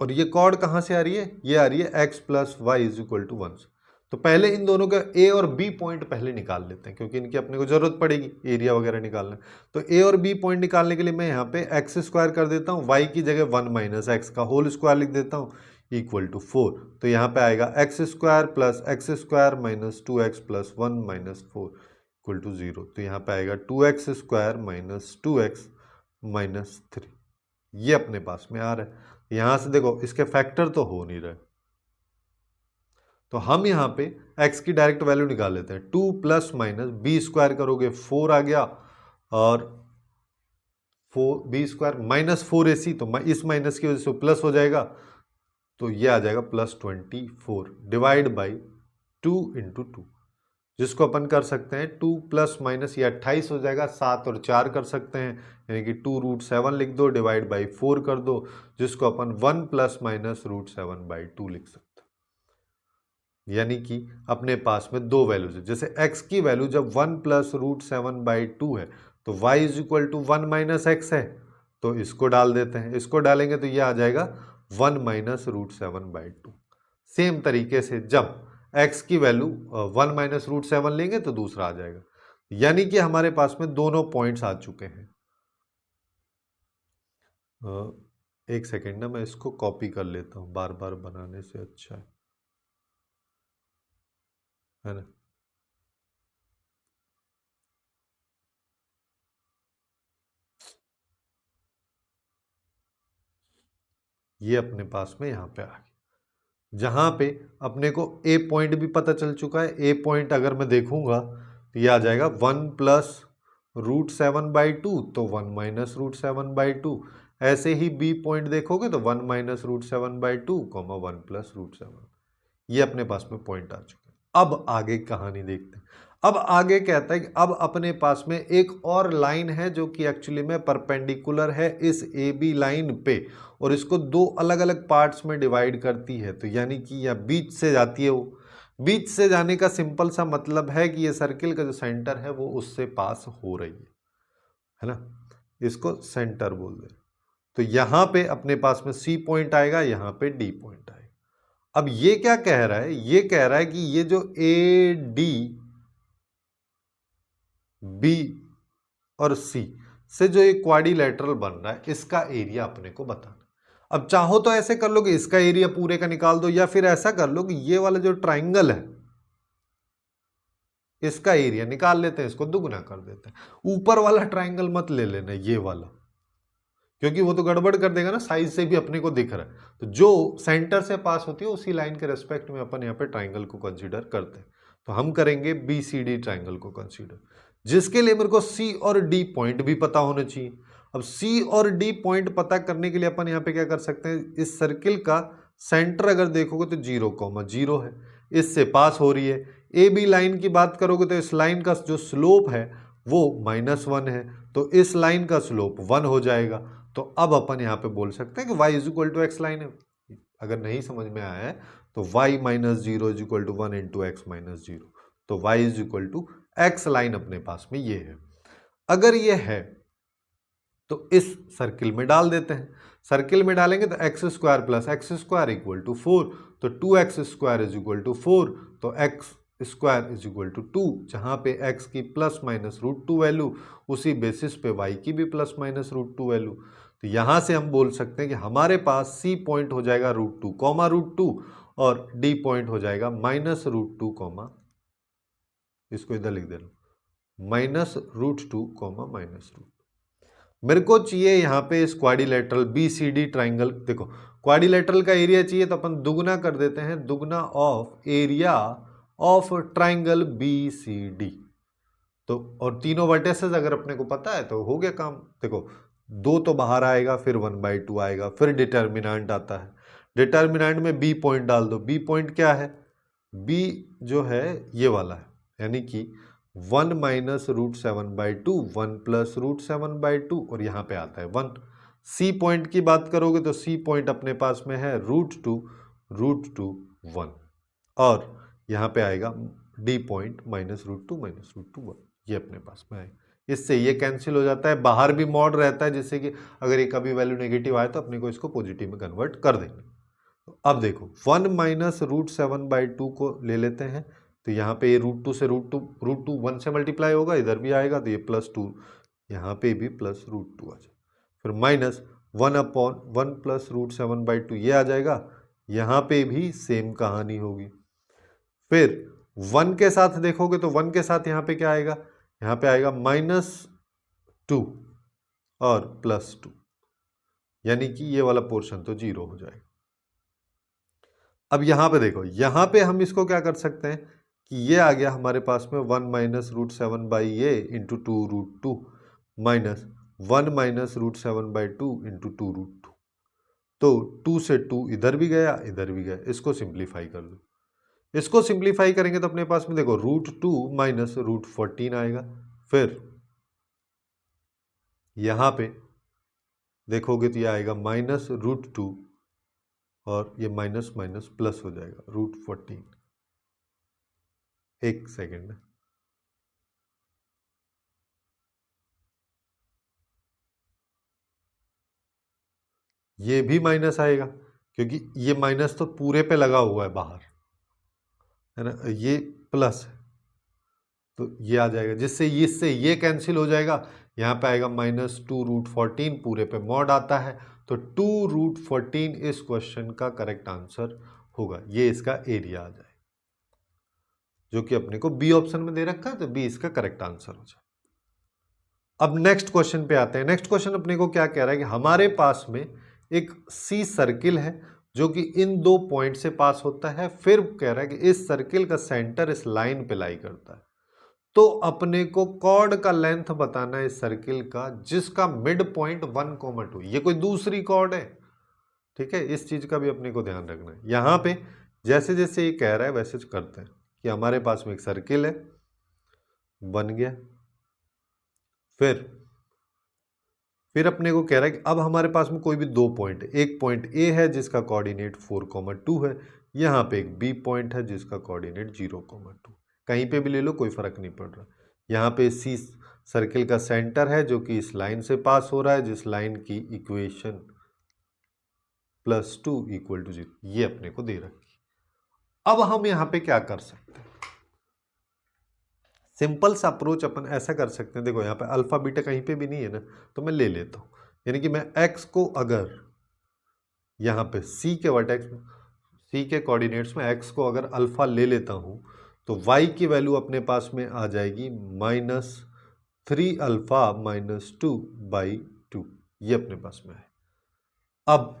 और ये कॉर्ड कहाँ से आ रही है, ये आ रही है x plus Y is equal to 1। तो पहले इन दोनों का ए और बी पॉइंट पहले निकाल लेते हैं क्योंकि इनकी अपने को जरूरत पड़ेगी एरिया वगैरह निकालना। तो ए और बी पॉइंट निकालने के लिए मैं यहाँ पे एक्स स्क्वायर कर देता हूँ, वाई की जगह 1 माइनस एक्स का होल स्क्वायर लिख देता हूँ इक्वल टू 4। तो यहाँ पे आएगा X square plus X square minus 2x plus 1 minus 4 equal to 0। तो यहाँ पे आएगा 2x square minus 2x minus 3। ये अपने पास में आ रहा है। यहां से देखो इसके फैक्टर तो हो नहीं रहे, तो हम यहाँ पे x की डायरेक्ट वैल्यू निकाल लेते हैं। 2 प्लस माइनस बी स्क्वायर करोगे 4 आ गया और 4 बी स्क्वायर माइनस 4ac, तो इस माइनस की वजह से प्लस हो जाएगा, तो ये आ जाएगा प्लस 24 डिवाइड बाई 2 इंटू 2, जिसको अपन कर सकते हैं 2 प्लस माइनस ये 28 हो जाएगा, 7 और 4 कर सकते हैं यानी कि 2 रूट 7 लिख दो डिवाइड बाई 4 कर दो, जिसको अपन 1 प्लस माइनस रूट 7 बाई 2 लिख सकते हैं। यानी कि अपने पास में दो वैल्यूज है। जैसे x की वैल्यू जब 1 प्लस रूट 7 बाई 2 है तो y is equal to 1 minus X है, तो इसको डाल देते हैं। इसको डालेंगे तो ये आ जाएगा 1 माइनस रूट 7 बाई 2। सेम तरीके से जब x की वैल्यू 1 माइनस रूट 7 लेंगे तो दूसरा आ जाएगा। यानी कि हमारे पास में दोनों पॉइंट्स आ चुके हैं। एक सेकेंड ना, मैं इसको कॉपी कर लेता हूं, बार बार बनाने से अच्छा है ना। ये अपने पास में यहाँ पे आ गया, जहां पे अपने को ए पॉइंट भी पता चल चुका है। ए पॉइंट अगर मैं देखूंगा तो ये आ जाएगा 1 प्लस रूट 7 बाई 2, तो 1 माइनस रूट 7 बाई 2। ऐसे ही बी पॉइंट देखोगे तो 1 minus root 7 by 2 comma 1 plus root 7। ये अपने पास में पॉइंट आ चुके हैं। अब आगे कहानी देखते हैं। अब आगे कहता है कि अब अपने पास में एक और लाइन है जो कि एक्चुअली में परपेंडिकुलर है इस ए बी लाइन पे, और इसको दो अलग अलग पार्ट्स में डिवाइड करती है। तो यानी कि यह बीच से जाती है। वो बीच से जाने का सिंपल सा मतलब है कि ये सर्किल का जो सेंटर है वो उससे पास हो रही है ना, इसको सेंटर बोल दे। तो यहां पे अपने पास में सी पॉइंट आएगा, यहां पे डी पॉइंट आएगा। अब ये क्या कह रहा है, ये कह रहा है कि ये जो ए डी बी और सी से जो एक क्वाड्रिलेटरल बन रहा है इसका एरिया अपने को बताना। अब चाहो तो ऐसे कर लो कि इसका एरिया पूरे का निकाल दो, या फिर ऐसा कर लो कि ये वाला जो ट्राइंगल है इसका एरिया निकाल लेते हैं, इसको दुगना कर देते हैं। ऊपर वाला ट्राइंगल मत ले लेना, ये वाला, क्योंकि वो तो गड़बड़ कर देगा ना, साइज से भी अपने को दिख रहा है। तो जो सेंटर से पास होती है उसी लाइन के रेस्पेक्ट में अपन यहाँ पे ट्राइंगल को कंसीडर करते हैं। तो हम करेंगे बी सी डी ट्राइंगल को कंसीडर, जिसके लिए मेरे को सी और डी पॉइंट भी पता होना चाहिए। अब सी और डी पॉइंट पता करने के लिए अपन यहाँ पे क्या कर सकते हैं, इस सर्किल का सेंटर अगर देखोगे तो 0,0 है, इससे पास हो रही है। ए बी लाइन की बात करोगे तो इस लाइन का जो स्लोप है वो -1 है, तो इस लाइन का स्लोप 1 हो जाएगा। तो अब अपन यहाँ पे बोल सकते हैं कि y is equal to X line है। अगर नहीं समझ में आया है तो y minus 0 is equal to 1 into X minus 0, तो y is equal to X line अपने पास में ये है। अगर ये है तो इस सर्किल में डाल देते हैं। सर्किल में डालेंगे तो X square plus X square equal to 4, तो 2x square is equal to 4, तो X square is equal to 2, जहां पे x की प्लस माइनस रूट 2 वैल्यू, उसी बेसिस पे y की भी प्लस माइनस रूट 2 वैल्यू। तो यहां से हम बोल सकते हैं कि हमारे पास c पॉइंट हो जाएगा √2 कॉमा √2, और d पॉइंट हो जाएगा माइनस √2 कॉमा, इसको इधर लिख दे लो, माइनस √2 कॉमा माइनस √2। मेरे को चाहिए यहाँ पे इस क्वाड्रिलेटरल BCD ट्राइंगल, देखो क्वाड्रिलेटरल का एरिया चाहिए तो अपन दुगना कर देते हैं, दुगना of area of triangle BCD। तो और तीनों वर्टेसेस अगर अपने को पता है तो हो गया काम। देखो 2 तो बाहर आएगा, फिर 1/2 आएगा, फिर डिटर्मिनेंट आता है। डिटर्मिनेंट में B पॉइंट डाल दो। B पॉइंट क्या है? B जो है ये वाला है, यानी कि 1 माइनस √7/2, 1 प्लस √7/2 और यहाँ पे आता है 1। C पॉइंट की बात करोगे तो C पॉइंट अपने पास में है √2, √2 1 और यहाँ पे आएगा D पॉइंट माइनस √2 माइनस √2 1, ये अपने पास में आएगा। इससे ये कैंसिल हो जाता है, बाहर भी मॉड रहता है, जिससे कि अगर ये कभी वैल्यू नेगेटिव आए तो अपने को इसको पॉजिटिव में कन्वर्ट कर देंगे। तो अब देखो 1 माइनस √7/2 को ले लेते हैं, तो यहाँ पे ये √2 से √2 1 से मल्टीप्लाई होगा, इधर भी आएगा तो ये +2, यहाँ पे भी प्लस √2 आ जाए, फिर माइनस 1 प्लस √7/2 ये आ जाएगा, यहाँ पे भी सेम कहानी होगी। फिर 1 के साथ देखोगे तो 1 के साथ यहाँ पे क्या आएगा? यहाँ पे आएगा -2 और +2, यानी कि ये वाला पोर्शन तो 0 हो जाएगा। अब यहाँ पे देखो, यहाँ पे हम इसको क्या कर सकते हैं कि ये आ गया हमारे पास में 1 minus √7/a into 2√2 minus 1 minus √7/2 into 2√2। तो 2 से 2 इधर भी गया, इधर भी गया, इसको सिंप्लीफाई कर लो। इसको सिंप्लीफाई करेंगे तो अपने पास में देखो √2 माइनस √14 आएगा। फिर यहाँ पे देखोगे तो ये आएगा -√2 और ये माइनस माइनस प्लस हो जाएगा √14। एक सेकेंड, ये भी माइनस आएगा क्योंकि ये माइनस तो पूरे पे लगा हुआ है बाहर, है ना, ये प्लस है तो ये आ जाएगा, जिससे इससे ये कैंसिल हो जाएगा। यहाँ पे आएगा -2√14, पूरे पे मॉड आता है तो 2√14 इस क्वेश्चन का करेक्ट आंसर होगा। ये इसका एरिया आ जाए, जो कि अपने को बी ऑप्शन में दे रखा है, तो बी इसका करेक्ट आंसर हो जाए। अब नेक्स्ट क्वेश्चन पे आते हैं। नेक्स्ट क्वेश्चन अपने को क्या कह रहा है कि हमारे पास में एक सी सर्किल है जो कि इन 2 पॉइंट से पास होता है। फिर कह रहा है कि इस सर्किल का सेंटर इस लाइन पे लाई करता है, तो अपने को कॉर्ड का लेंथ बताना है इस सर्किल का जिसका मिड पॉइंट 1,2। ये कोई दूसरी कॉर्ड है, ठीक है, इस चीज का भी अपने को ध्यान रखना है। यहाँ पे जैसे जैसे ये कह रहा है वैसे करते हैं कि हमारे पास में एक सर्किल है, बन गया। फिर अपने को कह रहा है कि अब हमारे पास में कोई भी 2 पॉइंट है। एक पॉइंट ए है जिसका कोऑर्डिनेट 4,2 है, यहाँ पे एक बी पॉइंट है जिसका कोऑर्डिनेट 0,2। कहीं पे भी ले लो कोई फर्क नहीं पड़ रहा। यहाँ पे सी सर्किल का सेंटर है जो कि इस लाइन से पास हो रहा है, जिस लाइन की इक्वेशन +2 = 0 ये अपने को दे रखी। अब हम यहाँ पे क्या कर सकते हैं? सिंपल सा अप्रोच अपन ऐसा कर सकते हैं, देखो यहाँ पे अल्फा बीटा कहीं पे भी नहीं है ना, तो मैं ले लेता हूँ। यानी कि मैं x को अगर यहाँ पे c के वर्टेक्स में, c के कोऑर्डिनेट्स में x को अगर अल्फा ले लेता हूँ तो y की वैल्यू अपने पास में आ जाएगी -3 अल्फा -2/2, ये अपने पास में है। अब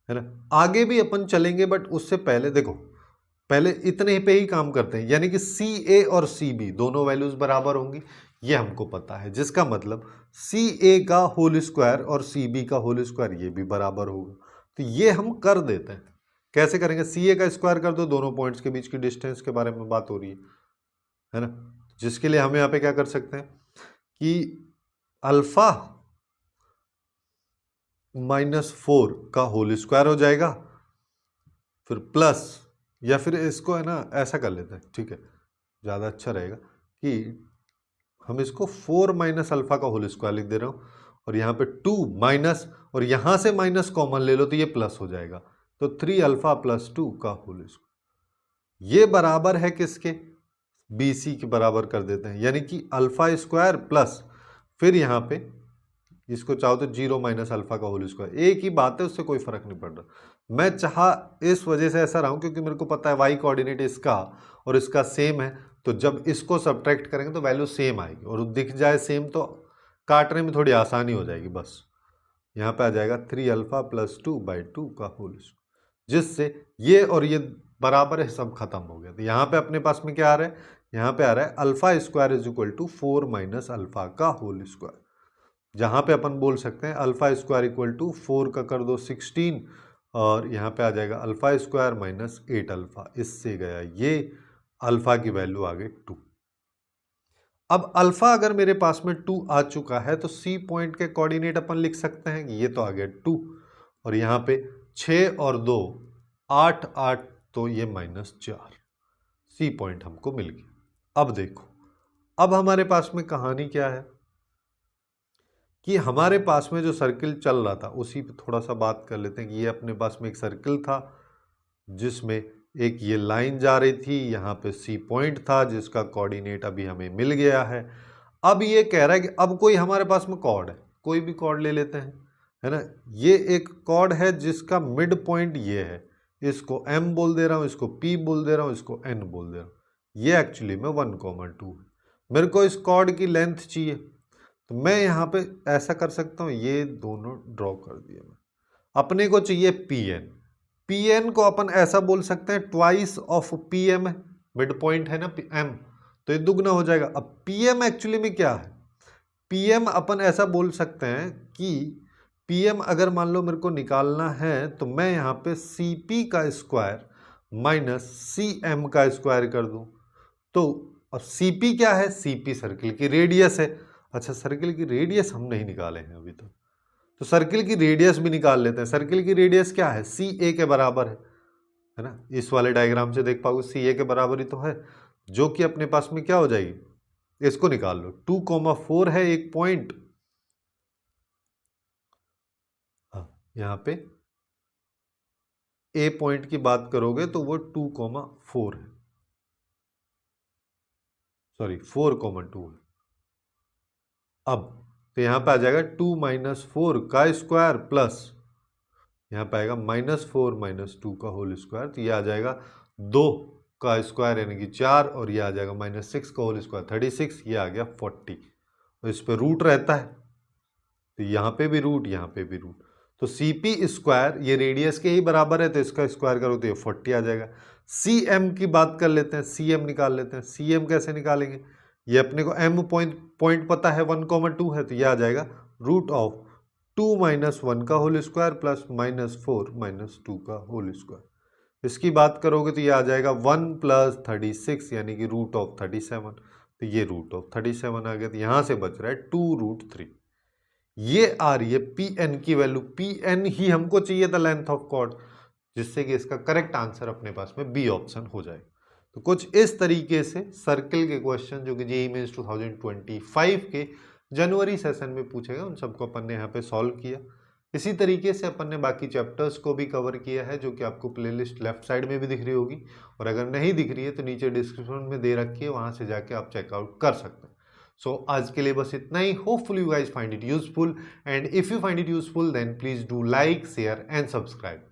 है ना, आगे भी अपन चलेंगे बट उससे पहले देखो, पहले इतने पे ही काम करते हैं, यानी कि CA और CB दोनों वैल्यूज बराबर होंगी, ये हमको पता है, जिसका मतलब CA का होल स्क्वायर और CB का होल स्क्वायर ये भी बराबर होगा। तो ये हम कर देते हैं। कैसे करेंगे? CA का स्क्वायर कर दो, दोनों पॉइंट्स के बीच की डिस्टेंस के बारे में बात हो रही है ना, जिसके लिए हम यहाँ पे क्या कर सकते हैं कि अल्फा -4 का होल स्क्वायर हो जाएगा, फिर प्लस, या फिर इसको है ना ऐसा कर लेते हैं, ठीक है, ज़्यादा अच्छा रहेगा कि हम इसको 4 माइनस अल्फा का होल स्क्वायर लिख दे रहा हूँ, और यहाँ पे 2 माइनस, और यहाँ से माइनस कॉमन ले लो तो ये प्लस हो जाएगा, तो 3 अल्फा + 2 का होल स्क्वायर। ये बराबर है किसके? BC के बराबर कर देते हैं, यानी कि अल्फा स्क्वायर प्लस, फिर यहाँ पे इसको चाहो तो 0 माइनस अल्फा का होल स्क्वायर, एक ही बात है, उससे कोई फर्क नहीं पड़ रहा। मैं चाहा इस वजह से ऐसा रहा हूं क्योंकि मेरे को पता है y कोऑर्डिनेट इसका और इसका सेम है, तो जब इसको सब्ट्रैक्ट करेंगे तो वैल्यू सेम आएगी, और दिख जाए सेम तो काटने में थोड़ी आसानी हो जाएगी बस। यहाँ पे आ जाएगा 3 अल्फा प्लस 2/2 का होल स्क्वायर, जिससे ये और ये बराबर है, सब खत्म हो गया। तो यहाँ पे अपने पास में क्या आ रहा है, यहाँ पे आ रहा है alpha square is equal to 4 minus alpha का होल स्क्वायर, जहाँ पे अपन बोल सकते हैं अल्फा स्क्वायर इक्वल टू 4 का कर दो 16, और यहाँ पे आ जाएगा अल्फा स्क्वायर माइनस 8 अल्फा, इससे गया ये अल्फा की वैल्यू आ गई 2। अब अल्फा अगर मेरे पास में 2 आ चुका है तो सी पॉइंट के कोऑर्डिनेट अपन लिख सकते हैं कि ये तो आ गया 2, और यहाँ पे 6 और 2 8 8, तो ये -4, सी पॉइंट हमको मिल गया। अब देखो, अब हमारे पास में कहानी क्या है कि हमारे पास में जो सर्किल चल रहा था उसी पे थोड़ा सा बात कर लेते हैं कि ये अपने पास में एक सर्किल था जिसमें एक ये लाइन जा रही थी, यहाँ पे सी पॉइंट था जिसका कोऑर्डिनेट अभी हमें मिल गया है। अब ये कह रहा है कि अब कोई हमारे पास में कॉर्ड है, कोई भी कॉर्ड ले लेते हैं, है ना। ये एक कॉर्ड है जिसका मिड पॉइंट ये है, इसको m बोल दे रहा हूँ, इसको p बोल दे रहा हूँ, इसको n बोल दे रहा हूँ। ये एक्चुअली में 1,2 है। मेरे को इस कॉर्ड की लेंथ चाहिए, तो मैं यहाँ पे ऐसा कर सकता हूँ, ये दोनों ड्रॉ कर दिए मैं। अपने को चाहिए pn, pn को अपन ऐसा बोल सकते हैं ट्वाइस ऑफ pm है, मिड पॉइंट है ना m, तो ये दुगना हो जाएगा। अब pm एक्चुअली में क्या है, pm अपन ऐसा बोल सकते हैं कि pm अगर मान लो मेरे को निकालना है तो मैं यहाँ पे cp का स्क्वायर माइनस cm का स्क्वायर कर दूं। तो अब cp क्या है, cp सर्किल की रेडियस है। अच्छा, सर्किल की रेडियस हम नहीं निकाले हैं अभी तक, तो सर्किल की रेडियस भी निकाल लेते हैं। सर्किल की रेडियस क्या है, CA के बराबर है ना। इस वाले डायग्राम से देख पाओगे CA के बराबर ही तो है, जो कि अपने पास में क्या हो जाएगी, इसको निकाल लो। 2,4 है एक पॉइंट, यहाँ पे A पॉइंट की बात करोगे तो वो 2,4 है, सॉरी 4,2 है। अब तो यहाँ पे आ जाएगा 2 माइनस 4 का स्क्वायर प्लस यहाँ पे आएगा -4 - 2 का होल स्क्वायर, तो ये आ जाएगा 2 का स्क्वायर यानी कि 4, और ये आ जाएगा -6 का होल स्क्वायर 36, ये आ गया 40। तो इस पे रूट रहता है, तो यहाँ पे भी रूट, यहाँ पे भी रूट, तो CP स्क्वायर ये रेडियस के ही बराबर है, तो इसका स्क्वायर करो तो ये 40 आ जाएगा। CM की बात कर लेते हैं, CM निकाल लेते हैं। CM कैसे निकालेंगे, ये अपने को M पॉइंट पता है 1,2 है, तो ये आ जाएगा रूट ऑफ 2 माइनस 1 का होल स्क्वायर प्लस -4 - 2 का होल स्क्वायर। इसकी बात करोगे तो ये आ जाएगा 1 + 36 यानी कि रूट ऑफ 37, तो ये रूट ऑफ 37 आ गया। तो यहाँ से बच रहा है 2√3। ये आ रही है Pn की वैल्यू, Pn ही हमको चाहिए था लेंथ ऑफ कॉर्ड, जिससे कि इसका करेक्ट आंसर अपने पास में बी ऑप्शन हो जाए। तो कुछ इस तरीके से सर्किल के क्वेश्चन जो कि जेईई मेंस 2025 के जनवरी सेशन में पूछेगा, उन सबको अपन ने यहाँ पे सॉल्व किया। इसी तरीके से अपन ने बाकी चैप्टर्स को भी कवर किया है, जो कि आपको प्लेलिस्ट लेफ्ट साइड में भी दिख रही होगी, और अगर नहीं दिख रही है तो नीचे डिस्क्रिप्शन में दे रखी है, वहाँ से जाके आप चेकआउट कर सकते हैं। सो आज के लिए बस इतना ही। Hopefully you guys find it useful, and if you find it useful then please do like, share and subscribe.